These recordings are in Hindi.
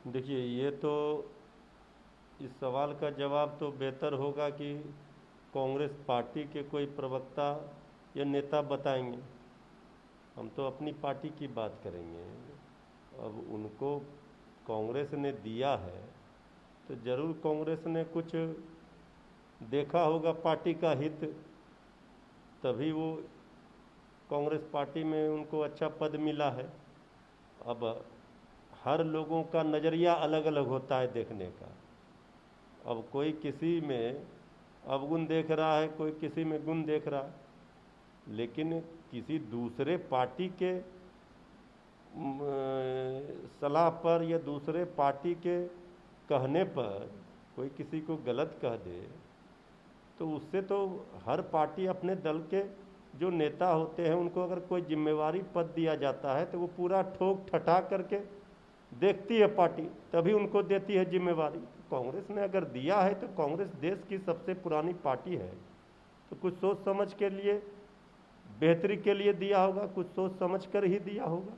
देखिए, ये तो इस सवाल का जवाब तो बेहतर होगा कि कांग्रेस पार्टी के कोई प्रवक्ता या नेता बताएंगे। हम तो अपनी पार्टी की बात करेंगे। अब उनको कांग्रेस ने दिया है तो ज़रूर कांग्रेस ने कुछ देखा होगा पार्टी का हित, तभी वो कांग्रेस पार्टी में उनको अच्छा पद मिला है। अब हर लोगों का नज़रिया अलग अलग होता है देखने का। अब कोई किसी में अवगुण देख रहा है, कोई किसी में गुण देख रहा है, लेकिन किसी दूसरे पार्टी के सलाह पर या दूसरे पार्टी के कहने पर कोई किसी को गलत कह दे तो उससे तो हर पार्टी अपने दल के जो नेता होते हैं उनको अगर कोई जिम्मेवारी पद दिया जाता है तो वो पूरा ठोक ठटा करके देखती है पार्टी, तभी उनको देती है जिम्मेवारी। कांग्रेस ने अगर दिया है तो कांग्रेस देश की सबसे पुरानी पार्टी है, तो कुछ सोच समझ के लिए, बेहतरी के लिए दिया होगा, कुछ सोच समझ कर ही दिया होगा।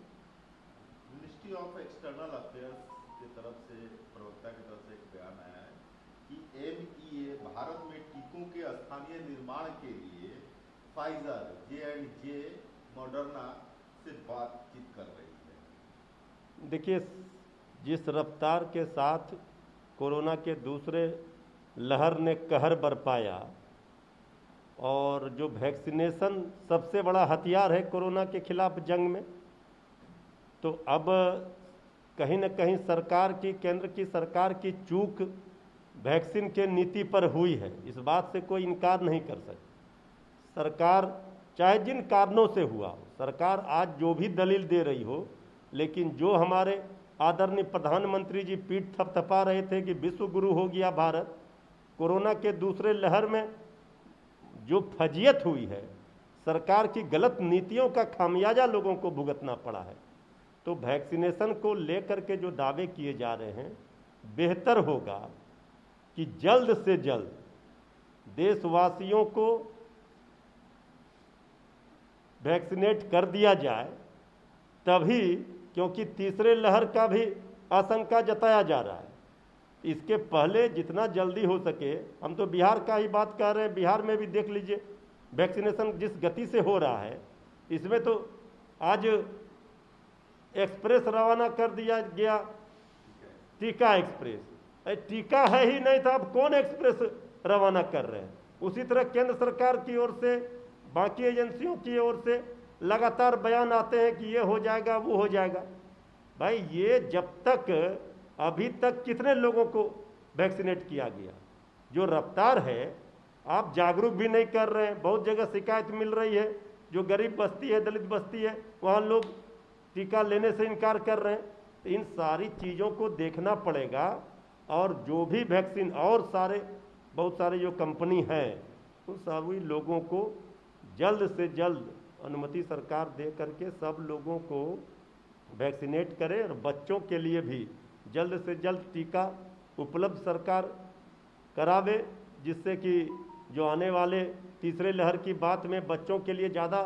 मिनिस्ट्री ऑफ एक्सटर्नल अफेयर्स की तरफ से, प्रवक्ता की तरफ से एक बयान आया है कि एमईए भारत में टीकों के स्थानीय निर्माण के लिए फाइजर, J&J, मॉडर्ना से बातचीत कर रही है। देखिए, जिस रफ्तार के साथ कोरोना के दूसरे लहर ने कहर बरपाया और जो वैक्सीनेशन सबसे बड़ा हथियार है कोरोना के खिलाफ जंग में, तो अब कहीं न कहीं सरकार की, केंद्र की सरकार की चूक वैक्सीन के नीति पर हुई है, इस बात से कोई इनकार नहीं कर सकता। सरकार चाहे जिन कारणों से हुआ हो, सरकार आज जो भी दलील दे रही हो, लेकिन जो हमारे आदरणीय प्रधानमंत्री जी पीठ थपथपा रहे थे कि विश्व गुरु हो गया भारत, कोरोना के दूसरे लहर में जो फजियत हुई है, सरकार की गलत नीतियों का खामियाजा लोगों को भुगतना पड़ा है। तो वैक्सीनेशन को लेकर के जो दावे किए जा रहे हैं, बेहतर होगा कि जल्द से जल्द देशवासियों को वैक्सीनेट कर दिया जाए, तभी, क्योंकि तीसरे लहर का भी आशंका जताया जा रहा है। इसके पहले जितना जल्दी हो सके, हम तो बिहार का ही बात कर रहे हैं, बिहार में भी देख लीजिए वैक्सीनेशन जिस गति से हो रहा है, इसमें तो आज एक्सप्रेस रवाना कर दिया गया, टीका एक्सप्रेस। टीका है ही नहीं था, अब कौन एक्सप्रेस रवाना कर रहे हैं। उसी तरह केंद्र सरकार की ओर से, बाकी एजेंसियों की ओर से लगातार बयान आते हैं कि ये हो जाएगा, वो हो जाएगा। भाई, ये जब तक, अभी तक कितने लोगों को वैक्सीनेट किया गया? जो रफ्तार है, आप जागरूक भी नहीं कर रहे हैं। बहुत जगह शिकायत मिल रही है, जो गरीब बस्ती है, दलित बस्ती है, वहाँ लोग टीका लेने से इनकार कर रहे हैं। तो इन सारी चीज़ों को देखना पड़ेगा, और जो भी वैक्सीन और बहुत सारे जो कंपनी हैं, उन सभी लोगों को जल्द से जल्द अनुमति सरकार दे करके सब लोगों को वैक्सीनेट करे, और बच्चों के लिए भी जल्द से जल्द टीका उपलब्ध सरकार करावे, जिससे कि जो आने वाले तीसरे लहर की बात में बच्चों के लिए ज़्यादा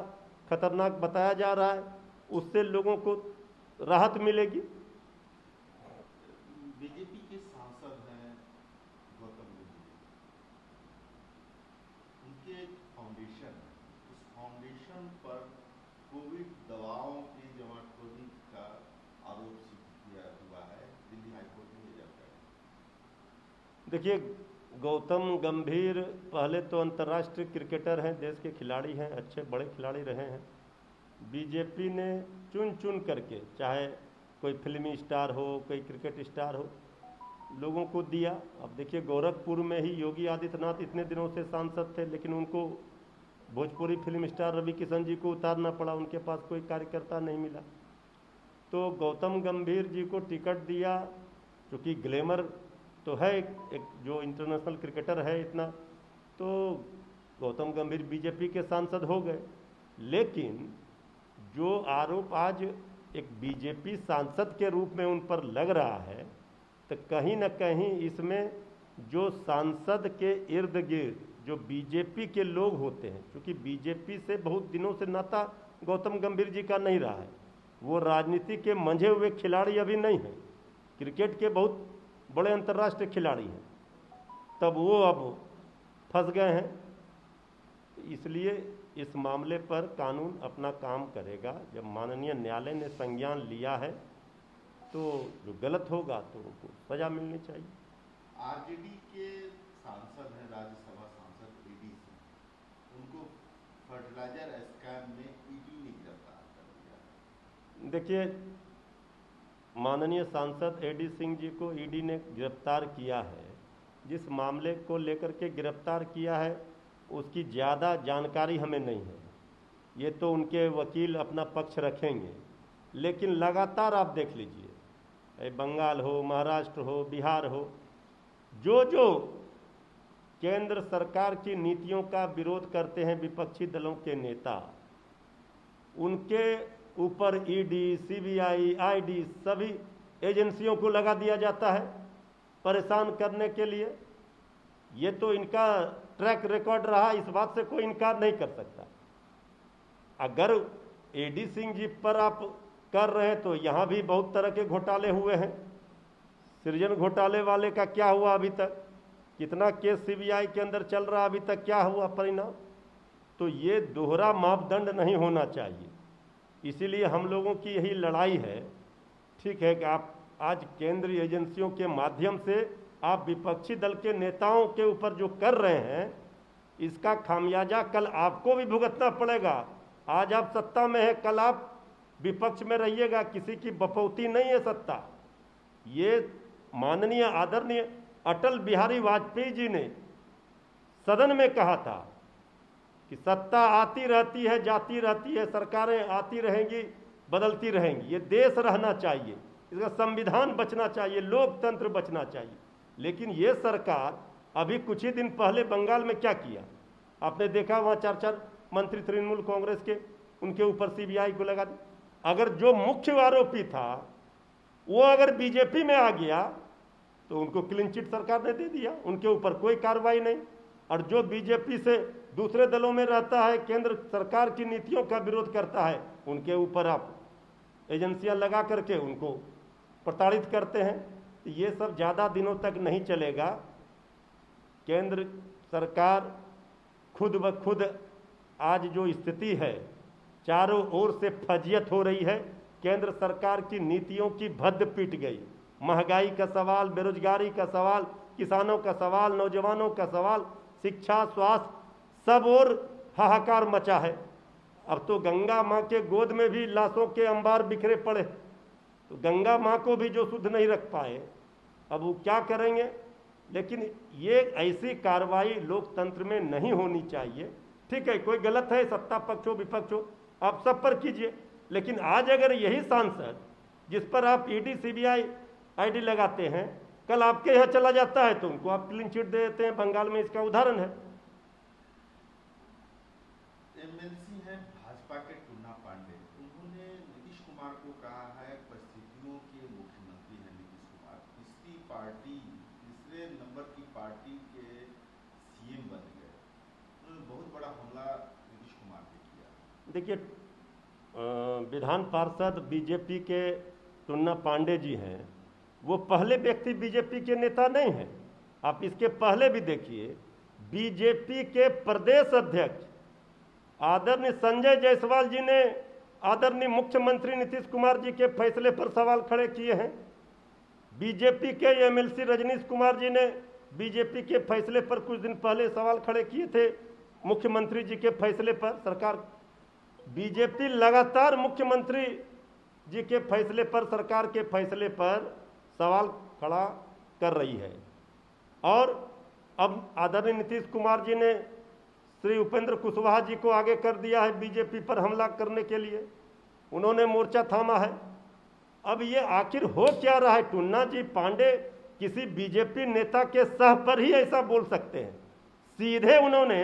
खतरनाक बताया जा रहा है, उससे लोगों को राहत मिलेगी। बीजेपी के सांसद हैं गौतम गुप्ता, उनके एक फाउंडेशन है, उस फाउंडेशन पर कोविड दवाओं की जमाखोरी का आरोप किया हुआ है, दिल्ली हाईकोर्ट में ये जाता है। देखिए, गौतम गंभीर पहले तो अंतर्राष्ट्रीय क्रिकेटर हैं, देश के खिलाड़ी हैं, अच्छे बड़े खिलाड़ी रहे हैं। बीजेपी ने चुन चुन करके, चाहे कोई फिल्मी स्टार हो, कोई क्रिकेट स्टार हो, लोगों को दिया। अब देखिए, गोरखपुर में ही योगी आदित्यनाथ इतने दिनों से सांसद थे, लेकिन उनको भोजपुरी फिल्म स्टार रवि किशन जी को उतारना पड़ा, उनके पास कोई कार्यकर्ता नहीं मिला। तो गौतम गंभीर जी को टिकट दिया, क्योंकि ग्लैमर तो है, एक जो इंटरनेशनल क्रिकेटर है इतना, तो गौतम गंभीर बीजेपी के सांसद हो गए। लेकिन जो आरोप आज एक बीजेपी सांसद के रूप में उन पर लग रहा है, तो कहीं ना कहीं इसमें जो सांसद के इर्द गिर्द जो बीजेपी के लोग होते हैं, क्योंकि बीजेपी से बहुत दिनों से नाता गौतम गंभीर जी का नहीं रहा है, वो राजनीति के मंझे हुए खिलाड़ी अभी नहीं हैं, क्रिकेट के बहुत बड़े अंतर्राष्ट्रीय खिलाड़ी हैं, तब वो अब फंस गए हैं। इसलिए इस मामले पर कानून अपना काम करेगा। जब माननीय न्यायालय ने संज्ञान लिया है तो जो गलत होगा तो उनको सजा मिलनी चाहिए। आरजेडी के सांसद हैं, राज्यसभा सांसद एडी सिंह, उनको फर्टिलाइजर स्कैम में ईडी ने गिरफ्तार कर लिया। देखिए, माननीय सांसद एडी सिंह जी को ईडी ने गिरफ्तार किया है। जिस मामले को लेकर के गिरफ्तार किया है उसकी ज़्यादा जानकारी हमें नहीं है, ये तो उनके वकील अपना पक्ष रखेंगे। लेकिन लगातार आप देख लीजिए, बंगाल हो, महाराष्ट्र हो, बिहार हो, जो जो केंद्र सरकार की नीतियों का विरोध करते हैं विपक्षी दलों के नेता, उनके ऊपर ईडी, सीबीआई, आईडी सभी एजेंसियों को लगा दिया जाता है परेशान करने के लिए। ये तो इनका ट्रैक रिकॉर्ड रहा, इस बात से कोई इनकार नहीं कर सकता। अगर एडी सिंह जी पर आप कर रहे हैं तो यहाँ भी बहुत तरह के घोटाले हुए हैं। सृजन घोटाले वाले का क्या हुआ अभी तक, कितना केस सीबीआई के अंदर चल रहा, अभी तक क्या हुआ परिणाम। तो ये दोहरा मापदंड नहीं होना चाहिए। इसीलिए हम लोगों की यही लड़ाई है। ठीक है कि आप आज केंद्रीय एजेंसियों के माध्यम से आप विपक्षी दल के नेताओं के ऊपर जो कर रहे हैं, इसका खामियाजा कल आपको भी भुगतना पड़ेगा। आज आप सत्ता में है, कल आप विपक्ष में रहिएगा। किसी की बपौती नहीं है सत्ता। ये माननीय आदरणीय अटल बिहारी वाजपेयी जी ने सदन में कहा था कि सत्ता आती रहती है, जाती रहती है, सरकारें आती रहेंगी, बदलती रहेंगी। ये देश रहना चाहिए, इसका संविधान बचना चाहिए, लोकतंत्र बचना चाहिए। लेकिन ये सरकार अभी कुछ ही दिन पहले बंगाल में क्या किया आपने देखा, वहाँ 4 मंत्री तृणमूल कांग्रेस के, उनके ऊपर सीबीआई को लगा दी। अगर जो मुख्य आरोपी था वो अगर बीजेपी में आ गया तो उनको क्लीन चिट सरकार ने दे दिया, उनके ऊपर कोई कार्रवाई नहीं। और जो बीजेपी से दूसरे दलों में रहता है, केंद्र सरकार की नीतियों का विरोध करता है, उनके ऊपर आप एजेंसियां लगा करके उनको प्रताड़ित करते हैं। तो ये सब ज़्यादा दिनों तक नहीं चलेगा। केंद्र सरकार खुद ब खुद आज जो स्थिति है, चारों ओर से फजियत हो रही है। केंद्र सरकार की नीतियों की भद्द पीट गई। महंगाई का सवाल, बेरोजगारी का सवाल, किसानों का सवाल, नौजवानों का सवाल, शिक्षा, स्वास्थ्य, सब और हाहाकार मचा है। अब तो गंगा माँ के गोद में भी लाशों के अंबार बिखरे पड़े, तो गंगा माँ को भी जो शुद्ध नहीं रख पाए, अब वो क्या करेंगे। लेकिन ये ऐसी कार्रवाई लोकतंत्र में नहीं होनी चाहिए। ठीक है, कोई गलत है, सत्ता पक्ष हो विपक्ष हो, आप सब पर कीजिए। लेकिन आज अगर यही सांसद जिस पर आप ईडी, सीबीआई, आईडी लगाते हैं, कल आपके यहाँ चला जाता है तो उनको आप क्लीन चिट दे देते हैं। बंगाल में इसका उदाहरण है। एमएलसी हैं भाजपा के टुन्ना पांडे, उन्होंने नीतीश कुमार को कहा है परिस्थितियों के मुख्यमंत्री हैं नीतीश कुमार, तीसरे नंबर की पार्टी के सीएम बन गए। उन्होंने बहुत बड़ा हमला नीतीश कुमार पे किया। देखिए, विधान पार्षद बीजेपी के टुन्ना पांडे जी हैं, वो पहले व्यक्ति बीजेपी के नेता नहीं हैं। आप इसके पहले भी देखिए, बीजेपी के प्रदेश अध्यक्ष आदरणीय संजय जायसवाल जी ने आदरणीय मुख्यमंत्री नीतीश कुमार जी के फैसले पर सवाल खड़े किए हैं। बीजेपी के एमएलसी रजनीश कुमार जी ने बीजेपी के फैसले पर कुछ दिन पहले सवाल खड़े किए थे, मुख्यमंत्री जी के फैसले पर। सरकार, बीजेपी लगातार मुख्यमंत्री जी के फैसले पर, सरकार के फैसले पर सवाल खड़ा कर रही है। और अब आदरणीय नीतीश कुमार जी ने श्री उपेंद्र कुशवाहा जी को आगे कर दिया है बीजेपी पर हमला करने के लिए, उन्होंने मोर्चा थामा है। अब ये आखिर हो क्या रहा है? टुन्ना जी पांडे किसी बीजेपी नेता के सह पर ही ऐसा बोल सकते हैं? सीधे उन्होंने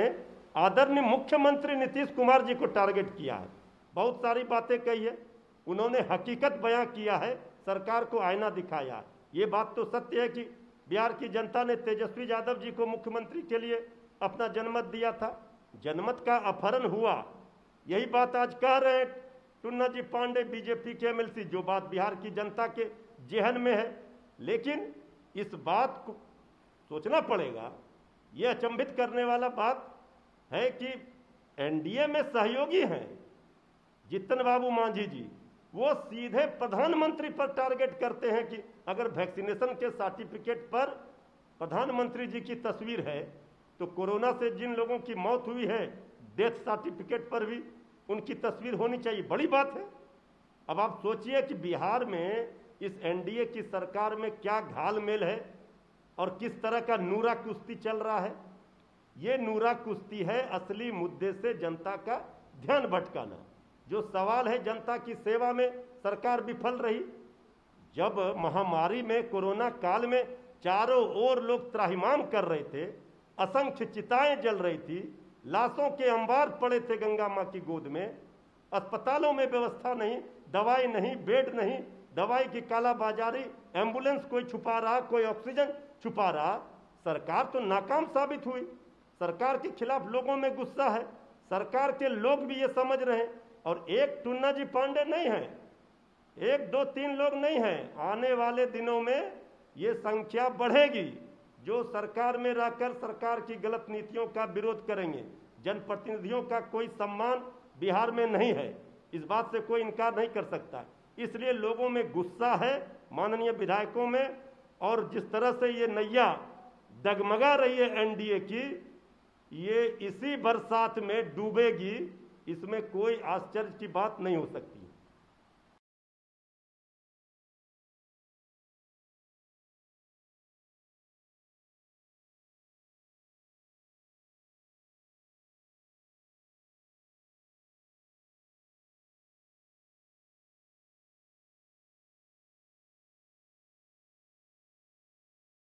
आदरणीय मुख्यमंत्री नीतीश कुमार जी को टारगेट किया है, बहुत सारी बातें कही है, उन्होंने हकीकत बयां किया है, सरकार को आईना दिखाया। ये बात तो सत्य है कि बिहार की जनता ने तेजस्वी यादव जी को मुख्यमंत्री के लिए अपना जनमत दिया था, जनमत का अपहरण हुआ। यही बात आज कह रहे हैं टुन्ना जी पांडे, बीजेपी के एमएलसी, जो बात बिहार की जनता के जेहन में है लेकिन इस बात को सोचना पड़ेगा, यह अचंभित करने वाला बात है कि एनडीए में सहयोगी हैं जीतन बाबू मांझी जी, वो सीधे प्रधानमंत्री पर टारगेट करते हैं कि अगर वैक्सीनेशन के सर्टिफिकेट पर प्रधानमंत्री जी की तस्वीर है तो कोरोना से जिन लोगों की मौत हुई है डेथ सर्टिफिकेट पर भी उनकी तस्वीर होनी चाहिए। बड़ी बात है। अब आप सोचिए कि बिहार में इस एनडीए की सरकार में क्या घालमेल है और किस तरह का नूरा कुश्ती चल रहा है। ये नूरा कुश्ती है असली मुद्दे से जनता का ध्यान भटकाना। जो सवाल है जनता की सेवा में सरकार विफल रही। जब महामारी में कोरोना काल में चारों ओर लोग त्राहिमाम कर रहे थे, असंख्य चिताएं जल रही थी, लाशों के अंबार पड़े थे गंगा मां की गोद में, अस्पतालों में व्यवस्था नहीं, दवाई नहीं, बेड नहीं, दवाई की कालाबाजारी, एम्बुलेंस कोई छुपा रहा, कोई ऑक्सीजन छुपा रहा। सरकार तो नाकाम साबित हुई। सरकार के खिलाफ लोगों में गुस्सा है, सरकार के लोग भी ये समझ रहे हैं। और एक टुन्ना जी पांडे नहीं है, एक दो तीन लोग नहीं हैं। आने वाले दिनों में ये संख्या बढ़ेगी जो सरकार में रहकर सरकार की गलत नीतियों का विरोध करेंगे। जनप्रतिनिधियों का कोई सम्मान बिहार में नहीं है, इस बात से कोई इनकार नहीं कर सकता। इसलिए लोगों में गुस्सा है माननीय विधायकों में, और जिस तरह से ये नैया डगमगा रही है एनडीए की, ये इसी बरसात में डूबेगी, इसमें कोई आश्चर्य की बात नहीं हो सकती।